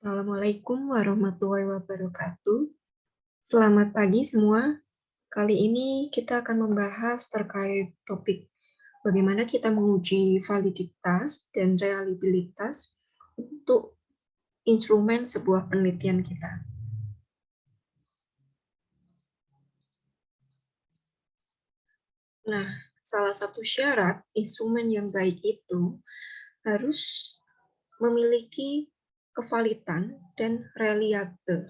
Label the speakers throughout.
Speaker 1: Assalamualaikum warahmatullahi wabarakatuh. Selamat pagi semua. Kali ini kita akan membahas terkait topik bagaimana kita menguji validitas dan reliabilitas untuk instrumen sebuah penelitian kita. Nah, salah satu syarat instrumen yang baik itu harus memiliki kevalidan dan reliable.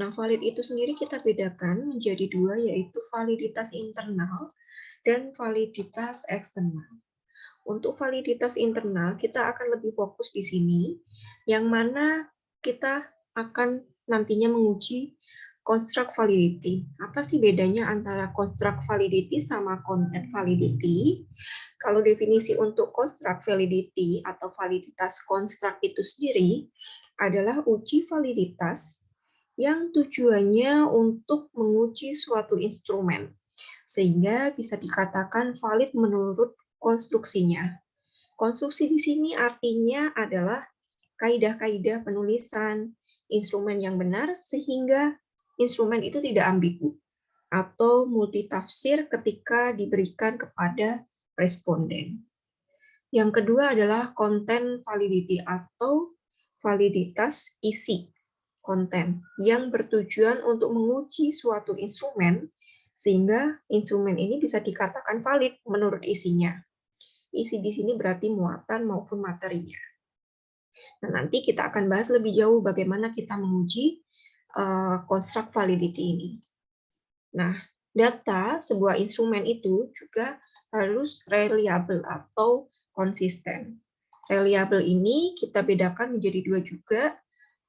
Speaker 1: Nah, valid itu sendiri kita bedakan menjadi dua, yaitu validitas internal dan validitas eksternal. Untuk validitas internal, kita akan lebih fokus di sini, yang mana kita akan nantinya menguji construct validity. Apa sih bedanya antara construct validity sama content validity? Kalau definisi untuk construct validity atau validitas construct itu sendiri adalah uji validitas yang tujuannya untuk menguji suatu instrumen, sehingga bisa dikatakan valid menurut konstruksinya. Konstruksi di sini artinya adalah kaidah-kaidah penulisan instrumen yang benar, sehingga instrumen itu tidak ambigu atau multitafsir ketika diberikan kepada responden. Yang kedua adalah content validity atau validitas isi konten yang bertujuan untuk menguji suatu instrumen sehingga instrumen ini bisa dikatakan valid menurut isinya. Isi di sini berarti muatan maupun materinya. Nah, nanti kita akan bahas lebih jauh bagaimana kita menguji construct validity ini. Nah, data sebuah instrumen itu juga harus reliable atau konsisten. Reliable ini kita bedakan menjadi dua juga,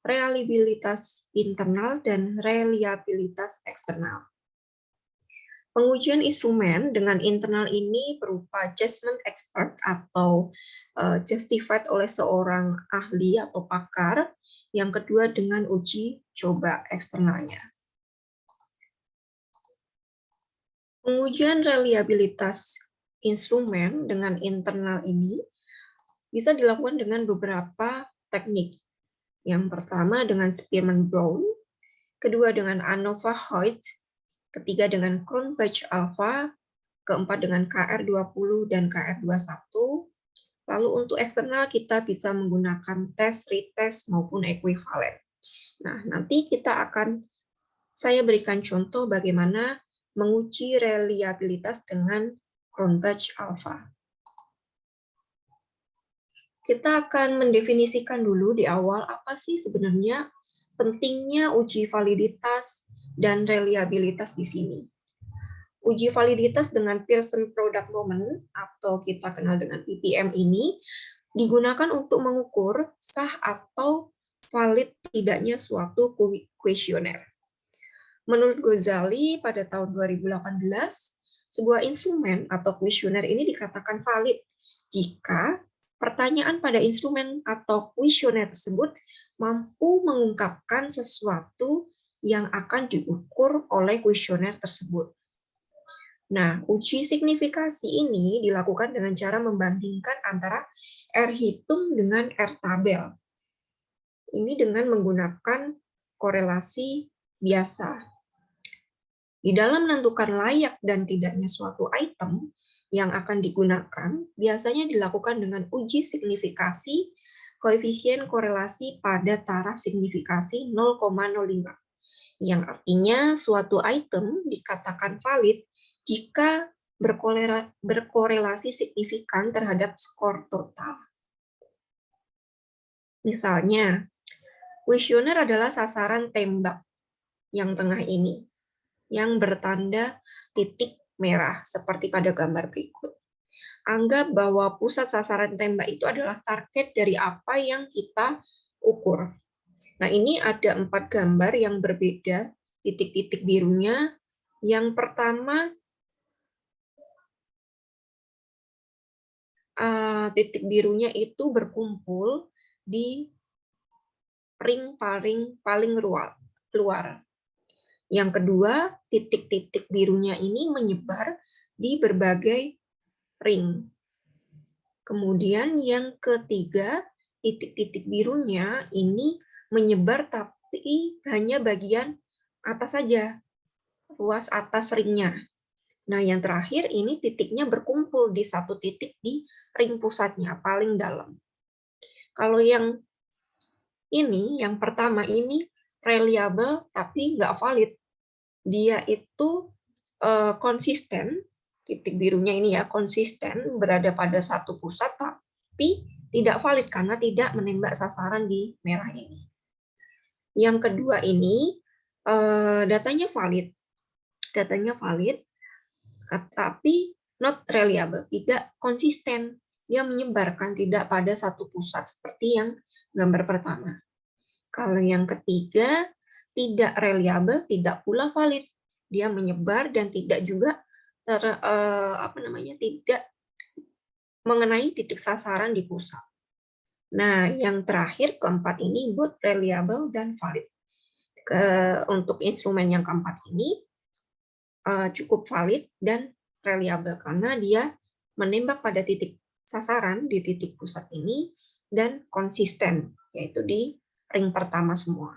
Speaker 1: reliabilitas internal dan reliabilitas eksternal. Pengujian instrumen dengan internal ini berupa judgment expert atau justified oleh seorang ahli atau pakar. Yang kedua dengan uji coba eksternalnya. Pengujian reliabilitas instrumen dengan internal ini bisa dilakukan dengan beberapa teknik. Yang pertama dengan Spearman-Brown, kedua dengan ANOVA-Hoyt, ketiga dengan Cronbach-Alpha, keempat dengan KR20 dan KR21. Lalu untuk eksternal kita bisa menggunakan tes, retest, maupun ekuivalen. Nah, nanti saya berikan contoh bagaimana menguji reliabilitas dengan Cronbach-Alpha. Kita akan mendefinisikan dulu di awal apa sih sebenarnya pentingnya uji validitas dan reliabilitas di sini. Uji validitas dengan Pearson Product Moment atau kita kenal dengan PPM ini digunakan untuk mengukur sah atau valid tidaknya suatu kuesioner. Menurut Ghazali pada tahun 2018, sebuah instrumen atau kuesioner ini dikatakan valid jika pertanyaan pada instrumen atau kuesioner tersebut mampu mengungkapkan sesuatu yang akan diukur oleh kuesioner tersebut. Nah, uji signifikasi ini dilakukan dengan cara membandingkan antara R hitung dengan R tabel. Ini dengan menggunakan korelasi biasa. Di dalam menentukan layak dan tidaknya suatu item yang akan digunakan, biasanya dilakukan dengan uji signifikasi koefisien korelasi pada taraf signifikasi 0,05, yang artinya suatu item dikatakan valid jika berkorelasi signifikan terhadap skor total. Misalnya, kuesioner adalah sasaran tembak yang tengah ini, yang bertanda titik merah, seperti pada gambar berikut. Anggap bahwa pusat sasaran tembak itu adalah target dari apa yang kita ukur. Nah, ini ada 4 gambar yang berbeda, titik-titik birunya. Yang pertama, titik birunya itu berkumpul di ring paling luar. Yang kedua, titik-titik birunya ini menyebar di berbagai ring. Kemudian yang ketiga, titik-titik birunya ini menyebar tapi hanya bagian atas saja, ruas atas ringnya. Nah, yang terakhir ini titiknya berkumpul di satu titik di ring pusatnya, paling dalam. Kalau yang ini, yang pertama ini reliable tapi nggak valid. Dia itu konsisten, titik birunya ini ya, konsisten berada pada satu pusat, tapi tidak valid karena tidak menembak sasaran di merah ini. Yang kedua ini, datanya valid, tapi not reliable, tidak konsisten. Dia menyebarkan tidak pada satu pusat seperti yang gambar pertama. Kalau yang ketiga, tidak reliable, tidak pula valid. Dia menyebar dan tidak juga tidak mengenai titik sasaran di pusat. Nah, yang terakhir keempat ini both reliable dan valid. Untuk instrumen yang keempat ini cukup valid dan reliable karena dia menembak pada titik sasaran di titik pusat ini dan konsisten, yaitu di ring pertama semua.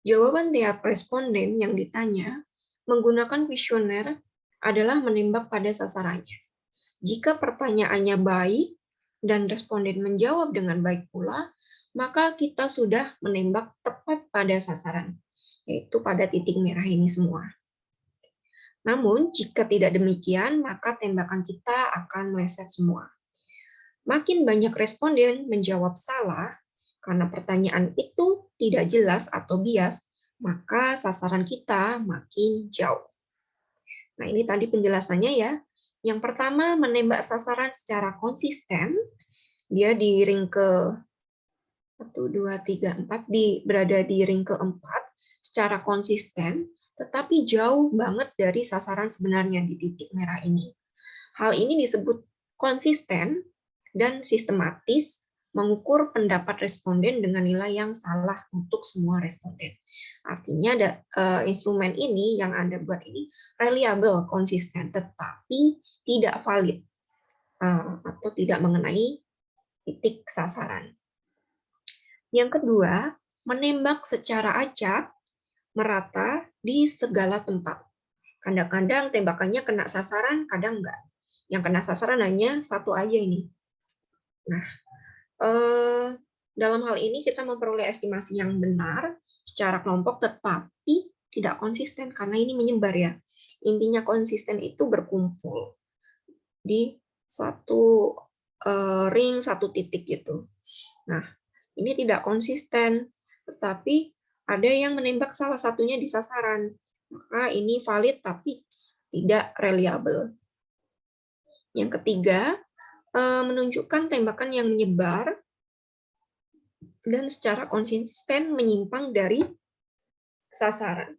Speaker 1: Jawaban tiap responden yang ditanya menggunakan kuesioner adalah menembak pada sasarannya. Jika pertanyaannya baik dan responden menjawab dengan baik pula, maka kita sudah menembak tepat pada sasaran, yaitu pada titik merah ini semua. Namun, jika tidak demikian, maka tembakan kita akan meleset semua. Makin banyak responden menjawab salah, karena pertanyaan itu tidak jelas atau bias, maka sasaran kita makin jauh. Nah, ini tadi penjelasannya ya. Yang pertama, menembak sasaran secara konsisten. Dia di ring ke 1, 2, 3, 4, berada di ring keempat secara konsisten, tetapi jauh banget dari sasaran sebenarnya di titik merah ini. Hal ini disebut konsisten dan sistematis mengukur pendapat responden dengan nilai yang salah untuk semua responden. Artinya instrumen ini yang Anda buat ini reliable, konsisten, tetapi tidak valid atau tidak mengenai titik sasaran. Yang kedua, menembak secara acak, merata di segala tempat. Kadang-kadang tembakannya kena sasaran, kadang enggak. Yang kena sasaran hanya satu aja ini. Nah, dalam hal ini kita memperoleh estimasi yang benar secara kelompok, tetapi tidak konsisten karena ini menyebar ya. Intinya konsisten itu berkumpul di satu ring, satu titik gitu. Nah, ini tidak konsisten, tetapi ada yang menembak salah satunya di sasaran. Maka ini valid tapi tidak reliable. Yang ketiga, menunjukkan tembakan yang menyebar dan secara konsisten menyimpang dari sasaran.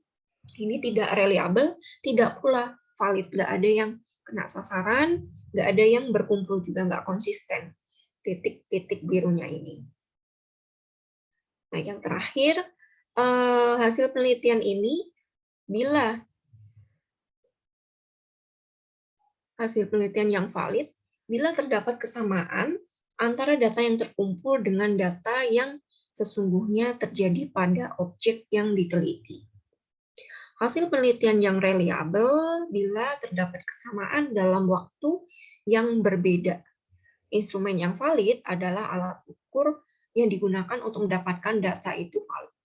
Speaker 1: Ini tidak reliable, tidak pula valid. Nggak ada yang kena sasaran, nggak ada yang berkumpul juga, nggak konsisten. Titik-titik birunya ini. Nah, yang terakhir, hasil penelitian ini, bila hasil penelitian yang valid, bila terdapat kesamaan antara data yang terkumpul dengan data yang sesungguhnya terjadi pada objek yang diteliti. Hasil penelitian yang reliable bila terdapat kesamaan dalam waktu yang berbeda. Instrumen yang valid adalah alat ukur yang digunakan untuk mendapatkan data itu valid.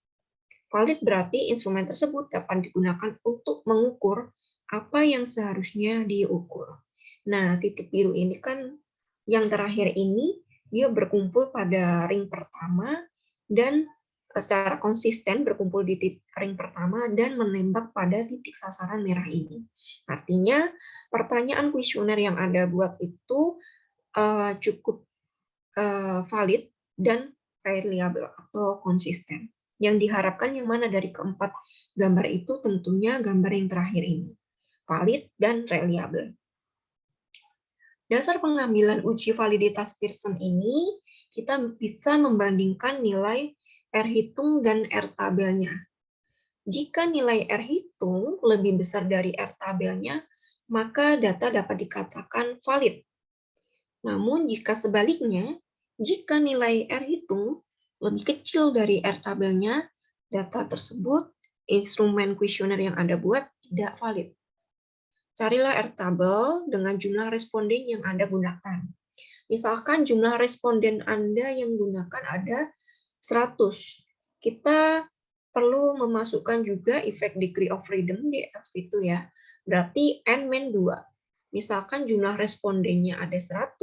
Speaker 1: Valid berarti instrumen tersebut dapat digunakan untuk mengukur apa yang seharusnya diukur. Nah, titik biru ini kan yang terakhir ini dia berkumpul pada ring pertama dan secara konsisten berkumpul di ring pertama dan menembak pada titik sasaran merah ini. Artinya pertanyaan kuesioner yang Anda buat itu cukup valid dan reliable atau konsisten. Yang diharapkan yang mana dari keempat gambar itu? Tentunya gambar yang terakhir ini, valid dan reliable. Dasar pengambilan uji validitas Pearson ini, kita bisa membandingkan nilai R hitung dan R tabelnya. Jika nilai R hitung lebih besar dari R tabelnya, maka data dapat dikatakan valid. Namun jika sebaliknya, jika nilai R hitung lebih kecil dari R tabelnya, data tersebut, instrumen kuesioner yang Anda buat tidak valid. Carilah R tabel dengan jumlah responden yang Anda gunakan. Misalkan jumlah responden Anda yang gunakan ada 100. Kita perlu memasukkan juga efek degree of freedom di F itu ya. Berarti N-2. Misalkan jumlah respondennya ada 100,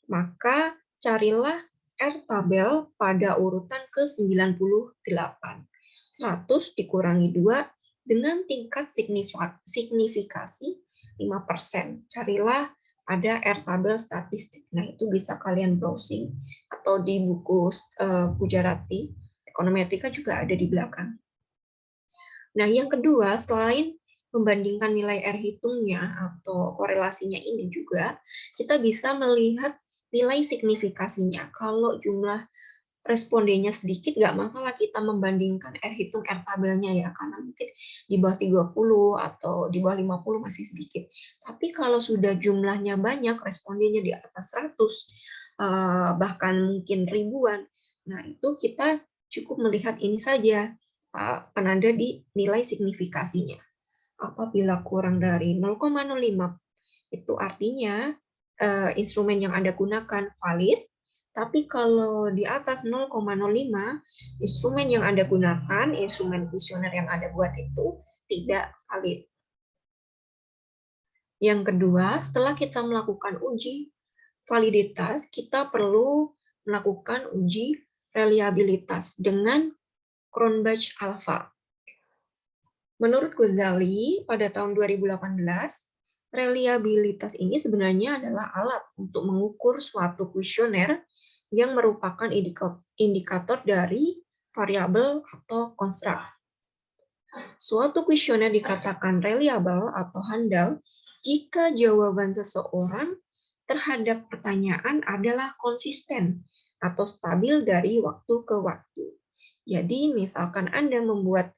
Speaker 1: maka carilah R tabel pada urutan ke-98. 100 dikurangi 2 dengan tingkat signifikasi 5%. Carilah ada R tabel statistik. Nah, itu bisa kalian browsing atau di buku Pujarati, Ekonometria juga ada di belakang. Nah, yang kedua, selain membandingkan nilai R hitungnya atau korelasinya ini juga, kita bisa melihat nilai signifikasinya. Kalau jumlah respondennya sedikit, nggak masalah kita membandingkan R hitung R tabelnya ya, karena mungkin di bawah 30 atau di bawah 50 masih sedikit. Tapi kalau sudah jumlahnya banyak, respondennya di atas 100, bahkan mungkin ribuan, nah itu kita cukup melihat ini saja, penanda di nilai signifikasinya. Apabila kurang dari 0,05, itu artinya instrumen yang Anda gunakan valid. Tapi kalau di atas 0,05, instrumen yang Anda gunakan, instrumen kuesioner yang Anda buat itu tidak valid. Yang kedua, setelah kita melakukan uji validitas, kita perlu melakukan uji reliabilitas dengan Cronbach alpha. Menurut Ghazali, pada tahun 2018, reliabilitas ini sebenarnya adalah alat untuk mengukur suatu kuesioner yang merupakan indikator dari variabel atau konstruk. Suatu kuesioner dikatakan reliable atau handal jika jawaban seseorang terhadap pertanyaan adalah konsisten atau stabil dari waktu ke waktu. Jadi, misalkan Anda membuat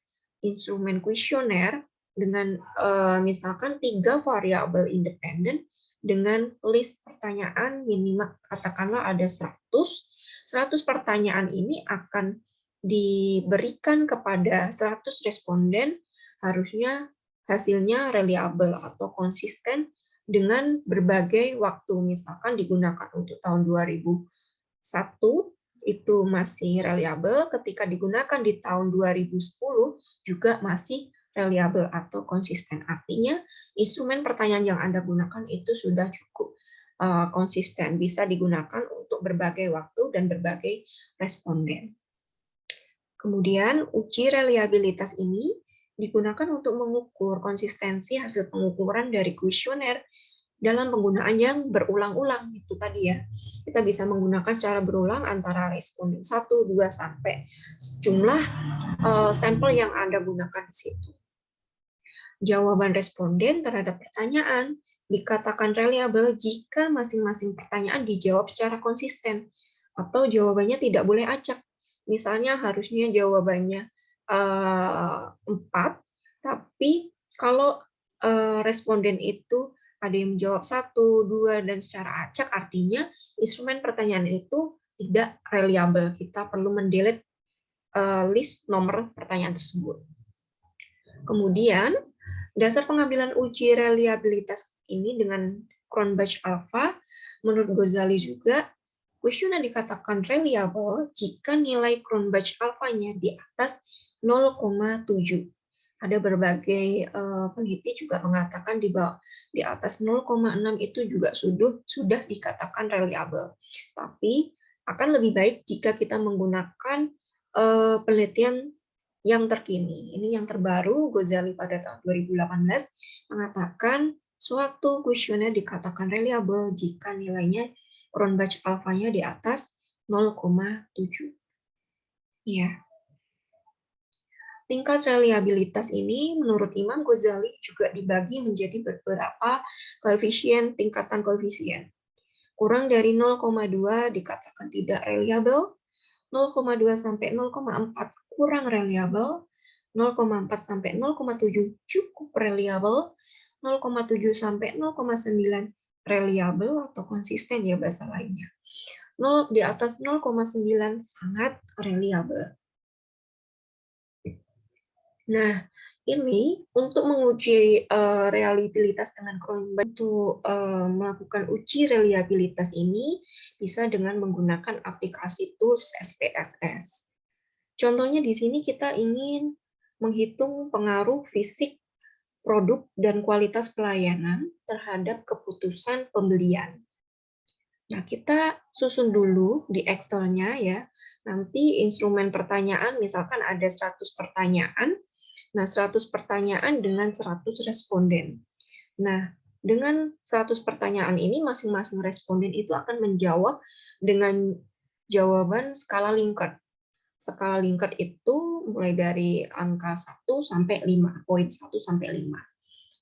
Speaker 1: instrumen kuesioner dengan misalkan 3 variabel independen dengan list pertanyaan minimal katakanlah ada 100 pertanyaan ini akan diberikan kepada 100 responden, harusnya hasilnya reliable atau konsisten dengan berbagai waktu. Misalkan digunakan untuk tahun 2001 itu masih reliable, ketika digunakan di tahun 2010 juga masih reliable atau konsisten. Artinya instrumen pertanyaan yang Anda gunakan itu sudah cukup konsisten, bisa digunakan untuk berbagai waktu dan berbagai responden. Kemudian uji reliabilitas ini digunakan untuk mengukur konsistensi hasil pengukuran dari kuesioner dalam penggunaan yang berulang-ulang. Itu tadi ya, kita bisa menggunakan secara berulang antara responden 1, 2, sampai jumlah sampel yang Anda gunakan di situ. Jawaban responden terhadap pertanyaan dikatakan reliable jika masing-masing pertanyaan dijawab secara konsisten atau jawabannya tidak boleh acak. Misalnya harusnya jawabannya 4, tapi kalau responden itu ada yang menjawab 1, 2, dan secara acak, artinya instrumen pertanyaan itu tidak reliable. Kita perlu mendelete list nomor pertanyaan tersebut. Kemudian, dasar pengambilan uji reliabilitas ini dengan Cronbach alpha, menurut Ghazali juga, kuesioner dikatakan reliable jika nilai Cronbach alpha-nya di atas 0,7. Ada berbagai peneliti juga mengatakan di atas 0,6 itu juga sudah dikatakan reliable. Tapi akan lebih baik jika kita menggunakan penelitian yang terkini. Ini yang terbaru, Ghazali pada tahun 2018 mengatakan suatu kuesioner dikatakan reliable jika nilainya Cronbach alpha-nya di atas 0,7. Ya. Tingkat reliabilitas ini menurut Imam Ghazali juga dibagi menjadi beberapa koefisien, tingkatan koefisien. Kurang dari 0,2 dikatakan tidak reliable, 0,2 sampai 0,4 kurang reliable, 0,4 sampai 0,7 cukup reliable, 0,7 sampai 0,9 reliable atau konsisten ya bahasa lainnya. di atas 0,9 sangat reliable. Nah, ini untuk menguji reliabilitas dengan Cronenberg, untuk melakukan uji reliabilitas ini bisa dengan menggunakan aplikasi tools SPSS. Contohnya di sini kita ingin menghitung pengaruh fisik produk dan kualitas pelayanan terhadap keputusan pembelian. Nah, kita susun dulu di Excel-nya ya. Nanti instrumen pertanyaan, misalkan ada 100 pertanyaan, nah 100 pertanyaan dengan 100 responden. Nah, dengan 100 pertanyaan ini masing-masing responden itu akan menjawab dengan jawaban skala Likert. Skala Likert itu mulai dari angka 1 sampai 5, poin 1 sampai 5.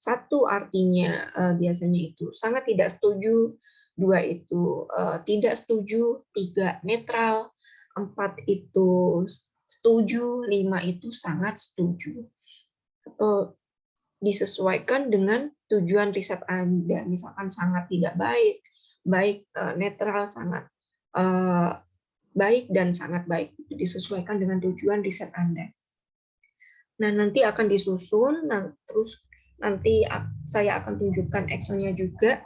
Speaker 1: 1 artinya biasanya itu sangat tidak setuju, 2 itu tidak setuju, 3 netral, 4 itu setuju, 5 itu sangat setuju. Atau disesuaikan dengan tujuan riset Anda, misalkan sangat tidak baik, baik, netral, sangat baik, dan sangat baik. Itu disesuaikan dengan tujuan riset Anda. Nah, nanti akan disusun, terus nanti saya akan tunjukkan Excel-nya juga.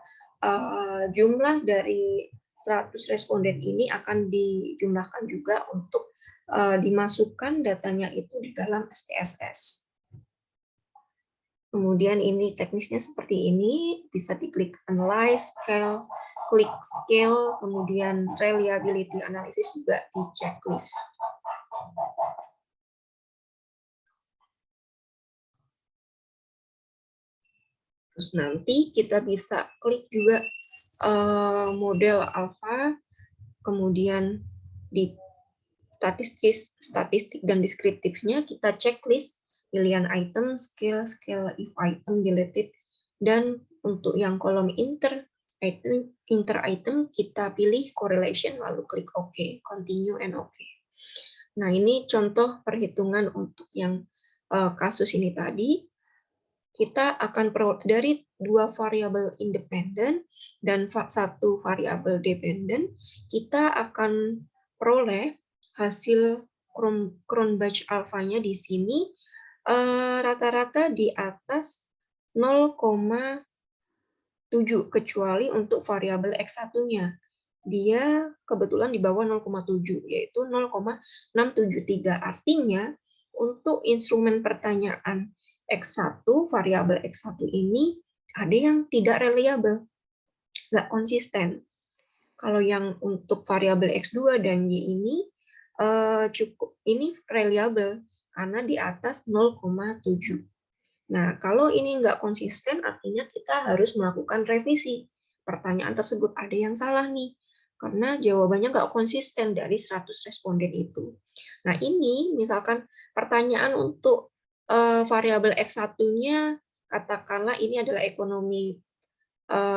Speaker 1: Jumlah dari 100 responden ini akan dijumlahkan juga untuk dimasukkan datanya itu di dalam SPSS. Kemudian ini teknisnya seperti ini, bisa diklik Analyze, Scale, klik Scale, kemudian Reliability Analysis juga di checklist. Terus nanti kita bisa klik juga model alpha, kemudian di statistik dan deskriptifnya kita checklist pilihan item, scale if item deleted, dan untuk yang kolom inter item kita pilih correlation lalu klik OK, continue and OK. Nah, ini contoh perhitungan untuk yang kasus ini tadi. Kita akan dari 2 variabel independen dan 1 variabel dependen, kita akan peroleh hasil Cronbach alfanya di sini rata-rata di atas 0,7, kecuali untuk variabel X1-nya. Dia kebetulan di bawah 0,7, yaitu 0,673. Artinya, untuk instrumen pertanyaan X1, variabel X1 ini ada yang tidak reliable, nggak konsisten. Kalau yang untuk variabel X2 dan Y ini cukup, ini reliable karena di atas 0,7. Nah, kalau ini nggak konsisten, artinya kita harus melakukan revisi. Pertanyaan tersebut ada yang salah nih, karena jawabannya nggak konsisten dari 100 responden itu. Nah, ini misalkan pertanyaan untuk variabel X1-nya, katakanlah ini adalah ekonomi,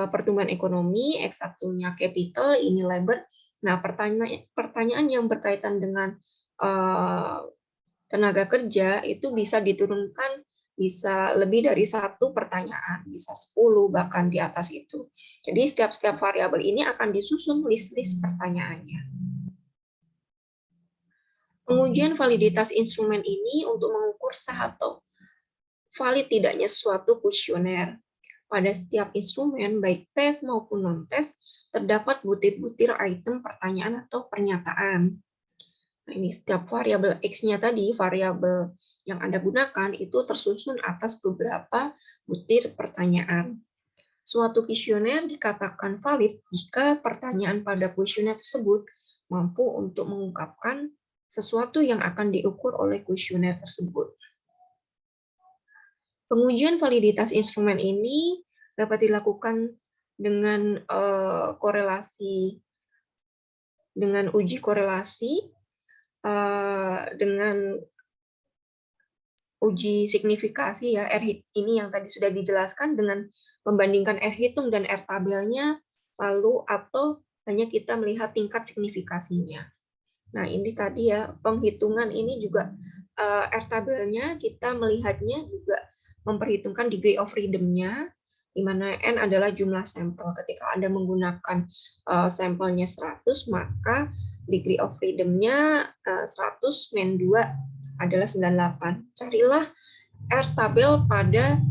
Speaker 1: pertumbuhan ekonomi, X1-nya capital, ini labor. Nah, pertanyaan yang berkaitan dengan tenaga kerja itu bisa diturunkan, bisa lebih dari 1 pertanyaan, bisa 10, bahkan di atas itu. Jadi setiap variabel ini akan disusun list-list pertanyaannya. Pengujian validitas instrumen ini untuk mengukur sah atau valid tidaknya suatu kuesioner. Pada setiap instrumen, baik tes maupun non-tes, terdapat butir-butir item pertanyaan atau pernyataan. Nah, ini setiap variabel X-nya tadi, variabel yang Anda gunakan, itu tersusun atas beberapa butir pertanyaan. Suatu kuesioner dikatakan valid jika pertanyaan pada kuesioner tersebut mampu untuk mengungkapkan sesuatu yang akan diukur oleh kuesioner tersebut. Pengujian validitas instrumen ini dapat dilakukan dengan dengan uji korelasi, dengan uji signifikasi ya, R ini yang tadi sudah dijelaskan, dengan membandingkan R hitung dan R tabelnya, lalu atau hanya kita melihat tingkat signifikasinya. Nah, ini tadi ya, penghitungan ini juga R tabelnya kita melihatnya juga memperhitungkan degree of freedom-nya, di mana N adalah jumlah sampel. Ketika Anda menggunakan sampelnya 100, maka degree of freedom-nya 100 min 2 adalah 98. Carilah R tabel pada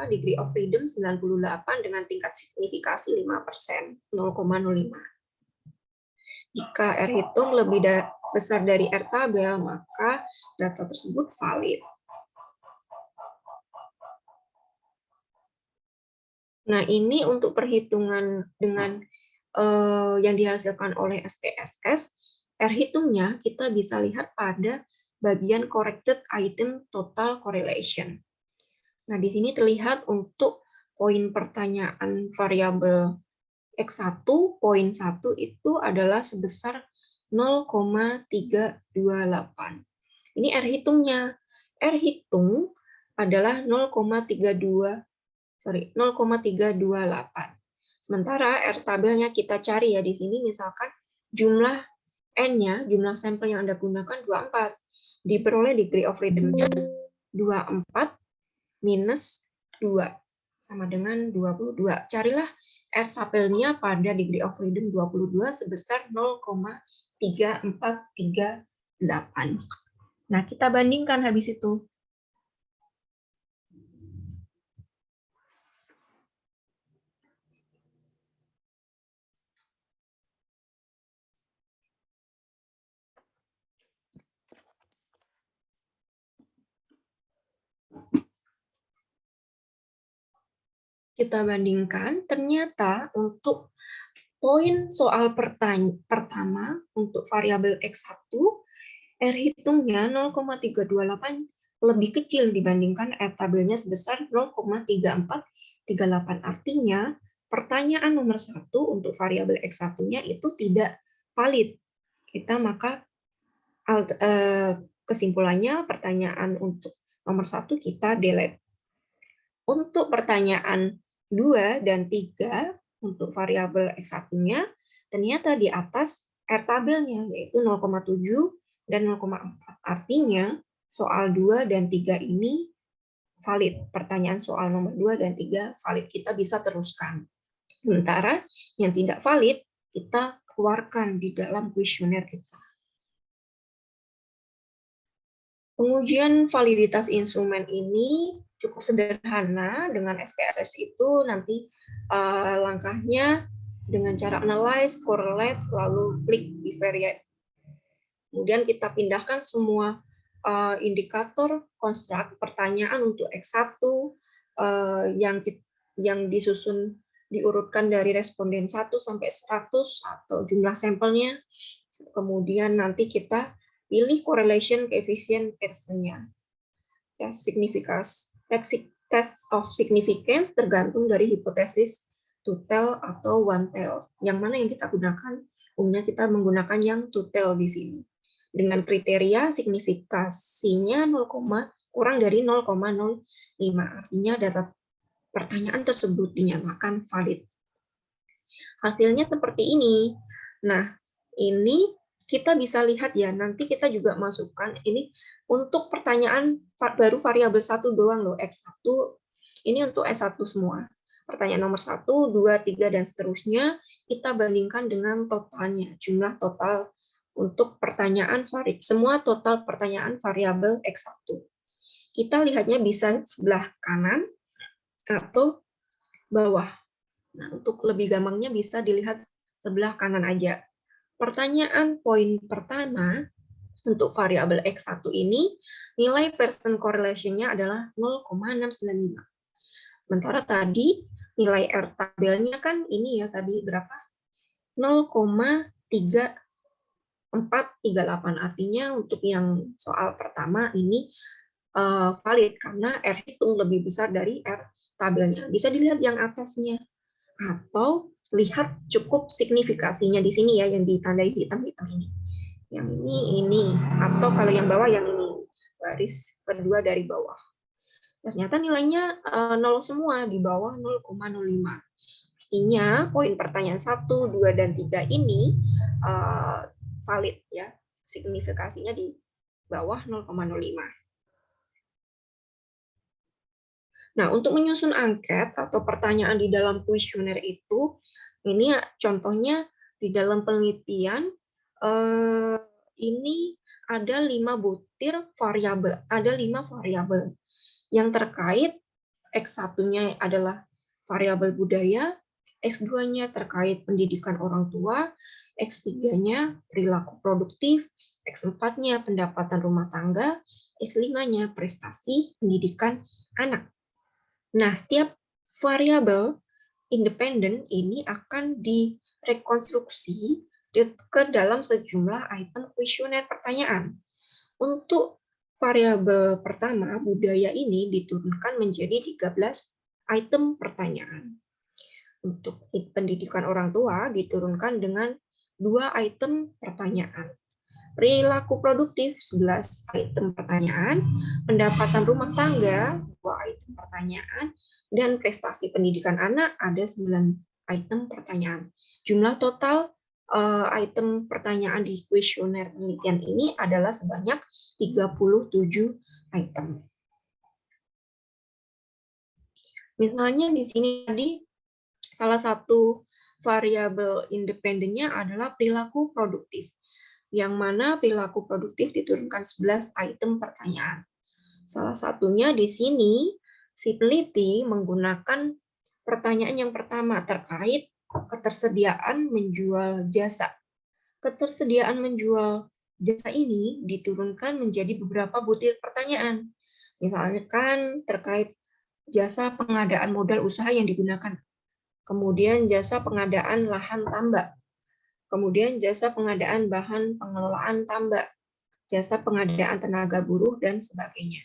Speaker 1: degree of freedom 98 dengan tingkat signifikasi 5%, 0,05. Jika R hitung lebih besar dari R tabel, maka data tersebut valid. Nah, ini untuk perhitungan dengan yang dihasilkan oleh SPSS, R hitungnya kita bisa lihat pada bagian corrected item total correlation. Nah, di sini terlihat untuk poin pertanyaan variabel X1, poin 1 itu adalah sebesar 0,328. Ini R hitungnya. R hitung adalah 0,328. Sementara R tabelnya kita cari ya di sini, misalkan jumlah N-nya, jumlah sampel yang Anda gunakan 24. Diperoleh degree of freedom-nya 24 minus 2 sama dengan 22. Carilah R tabelnya pada degree of freedom 22 sebesar 0,3438. Nah, kita bandingkan habis itu. Kita bandingkan, ternyata untuk poin soal pertama untuk variabel X1, R hitungnya 0,328 lebih kecil dibandingkan R tabelnya sebesar 0,3438. Artinya, pertanyaan nomor 1 untuk variabel X1-nya itu tidak valid. Maka kesimpulannya pertanyaan untuk nomor 1 kita delete. Untuk pertanyaan 2 dan 3 untuk variabel X1-nya ternyata di atas R tabelnya, yaitu 0,7 dan 0,4. Artinya soal 2 dan 3 ini valid. Pertanyaan soal nomor 2 dan 3 valid. Kita bisa teruskan. Sementara yang tidak valid kita keluarkan di dalam kuesioner kita. Pengujian validitas instrumen ini cukup sederhana. Dengan SPSS itu nanti langkahnya dengan cara analyze, correlate, lalu klik bivariate. Kemudian kita pindahkan semua indikator konstruk pertanyaan untuk X1 yang disusun diurutkan dari responden 1 sampai 100 atau jumlah sampelnya. Kemudian nanti kita pilih correlation coefficient Pearson-nya. Test of significance tergantung dari hipotesis two tail atau one tail. Yang mana yang kita gunakan? Umumnya kita menggunakan yang two tail di sini. Dengan kriteria signifikasinya kurang dari 0,05. Artinya data pertanyaan tersebut dinyatakan valid. Hasilnya seperti ini. Nah, ini kita bisa lihat ya, nanti kita juga masukkan ini untuk pertanyaan baru variabel 1 doang loh, X1. Ini untuk S1 semua. Pertanyaan nomor 1, 2, 3, dan seterusnya kita bandingkan dengan totalnya, jumlah total untuk pertanyaan semua total pertanyaan variabel X1. Kita lihatnya bisa sebelah kanan atau bawah. Nah, untuk lebih gampangnya bisa dilihat sebelah kanan aja. Pertanyaan poin pertama untuk variabel X1 ini, nilai Pearson correlation-nya adalah 0,695. Sementara tadi nilai R tabelnya kan ini ya tadi berapa? 0,3438. Artinya untuk yang soal pertama ini valid karena R hitung lebih besar dari R tabelnya. Bisa dilihat yang atasnya. Atau lihat cukup signifikasinya di sini ya, yang ditandai hitam-hitam ini. Yang ini, atau kalau yang bawah yang ini, baris kedua dari bawah. Ternyata nilainya 0 semua, di bawah 0,05. Artinya poin pertanyaan 1, 2, dan 3 ini valid ya, signifikasinya di bawah 0,05. Nah, untuk menyusun angket atau pertanyaan di dalam kuesioner itu, ini contohnya di dalam penelitian, ini ada 5 butir variabel, ada 5 variabel yang terkait. X1-nya adalah variabel budaya, X2-nya terkait pendidikan orang tua, X3-nya perilaku produktif, X4-nya pendapatan rumah tangga, X5-nya prestasi pendidikan anak. Nah, setiap variabel independen ini akan direkonstruksi ke dalam sejumlah item kuesioner pertanyaan. Untuk variabel pertama, budaya ini diturunkan menjadi 13 item pertanyaan. Untuk pendidikan orang tua diturunkan dengan 2 item pertanyaan. Perilaku produktif 11 item pertanyaan, pendapatan rumah tangga 2 item pertanyaan, dan prestasi pendidikan anak ada 9 item pertanyaan. Jumlah total item pertanyaan di kuesioner penelitian ini adalah sebanyak 37 item. Misalnya di sini tadi salah satu variabel independennya adalah perilaku produktif, yang mana perilaku produktif diturunkan 11 item pertanyaan. Salah satunya di sini, si peneliti menggunakan pertanyaan yang pertama terkait ketersediaan menjual jasa. Ketersediaan menjual jasa ini diturunkan menjadi beberapa butir pertanyaan. Misalkan terkait jasa pengadaan modal usaha yang digunakan, kemudian jasa pengadaan lahan tambak, kemudian jasa pengadaan bahan pengelolaan tambak, jasa pengadaan tenaga buruh, dan sebagainya.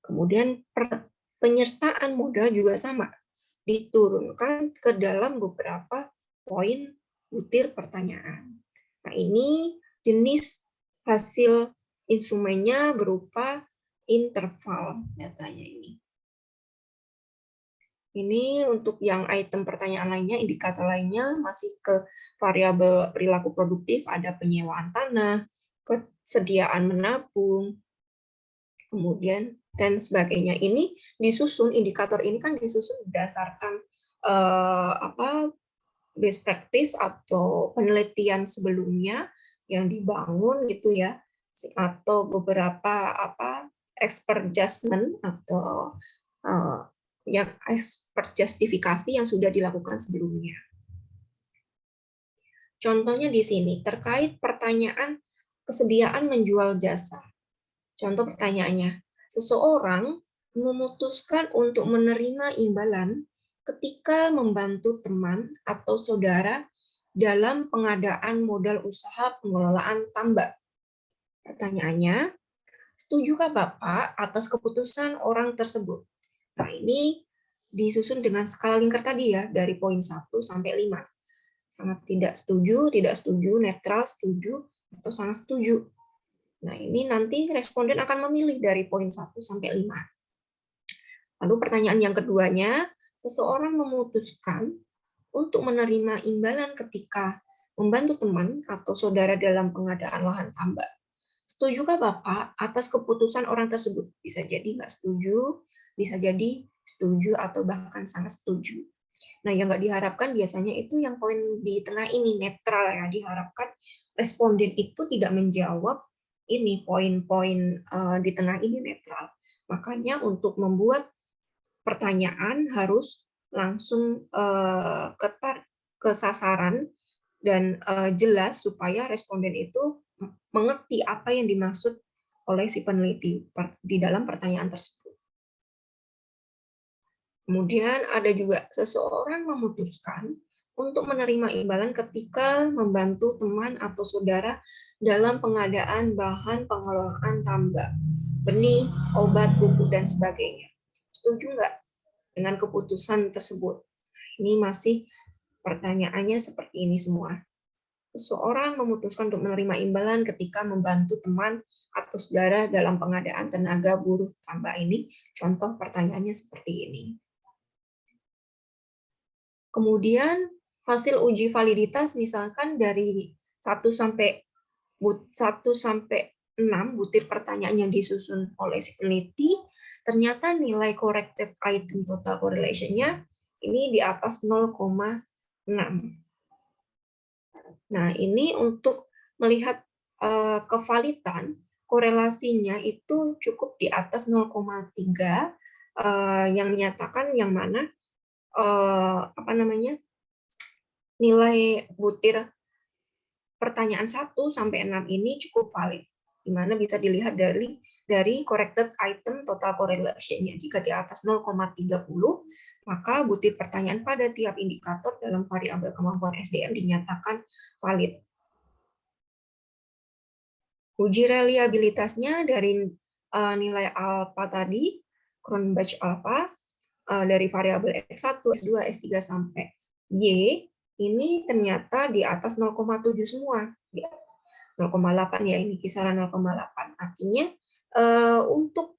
Speaker 1: Kemudian penyertaan modal juga sama, diturunkan ke dalam beberapa poin butir pertanyaan. Nah, ini jenis hasil instrumennya berupa interval datanya ini. Ini untuk yang item pertanyaan lainnya, indikator lainnya masih ke variabel perilaku produktif, ada penyewaan tanah, kesediaan menabung, kemudian dan sebagainya. Ini disusun, indikator ini kan disusun berdasarkan best practice atau penelitian sebelumnya yang dibangun gitu ya, atau beberapa expert judgment atau yang expert justifikasi yang sudah dilakukan sebelumnya. Contohnya di sini terkait pertanyaan kesediaan menjual jasa. Contoh pertanyaannya, seseorang memutuskan untuk menerima imbalan ketika membantu teman atau saudara dalam pengadaan modal usaha pengelolaan tambak. Pertanyaannya, setujukah Bapak atas keputusan orang tersebut? Nah, ini disusun dengan skala Likert tadi ya, dari poin 1 sampai 5. Sangat tidak setuju, netral, setuju, atau sangat setuju. Nah, ini nanti responden akan memilih dari poin 1 sampai 5. Lalu pertanyaan yang keduanya, seseorang memutuskan untuk menerima imbalan ketika membantu teman atau saudara dalam pengadaan lahan tambak. Setujukah Bapak atas keputusan orang tersebut? Bisa jadi nggak setuju, bisa jadi setuju, atau bahkan sangat setuju. Nah, yang nggak diharapkan biasanya itu yang poin di tengah ini, netral ya. Diharapkan responden itu tidak menjawab ini poin-poin di tengah ini netral. Makanya untuk membuat pertanyaan harus langsung ke sasaran dan jelas supaya responden itu mengerti apa yang dimaksud oleh si peneliti di dalam pertanyaan tersebut. Kemudian ada juga seseorang memutuskan untuk menerima imbalan ketika membantu teman atau saudara dalam pengadaan bahan pengelolaan tambak, benih, obat, pupuk, dan sebagainya. Setuju nggak dengan keputusan tersebut? Ini masih pertanyaannya seperti ini semua. Seseorang memutuskan untuk menerima imbalan ketika membantu teman atau saudara dalam pengadaan tenaga buruh tambak ini. Contoh pertanyaannya seperti ini. Kemudian hasil uji validitas misalkan dari 1 sampai 6 butir pertanyaan yang disusun oleh si peneliti ternyata nilai corrected item total correlation-nya ini di atas 0,6. Nah, ini untuk melihat kevalitan korelasinya itu cukup di atas 0,3 yang menyatakan yang mana nilai butir pertanyaan 1 sampai 6 ini cukup valid, di mana bisa dilihat dari corrected item total correlation-nya. Jika di atas 0,30, maka butir pertanyaan pada tiap indikator dalam variabel kemampuan SDM dinyatakan valid. Uji reliabilitasnya dari nilai alfa tadi, Cronbach alpha, dari variabel X1, S2, S3 sampai Y, ini ternyata di atas 0,7 semua. 0,8 ya, ini kisaran 0,8. Artinya untuk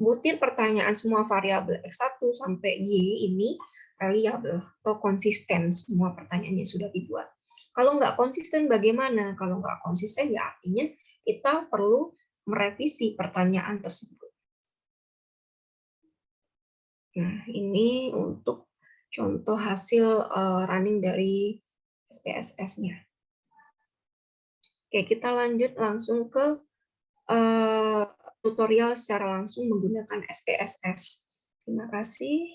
Speaker 1: butir pertanyaan semua variabel X1 sampai Y ini reliable atau konsisten, semua pertanyaannya sudah dibuat. Kalau nggak konsisten bagaimana? Kalau nggak konsisten ya artinya kita perlu merevisi pertanyaan tersebut. Nah, ini untuk contoh hasil running dari SPSS-nya. Oke, kita lanjut langsung ke tutorial secara langsung menggunakan SPSS. Terima kasih.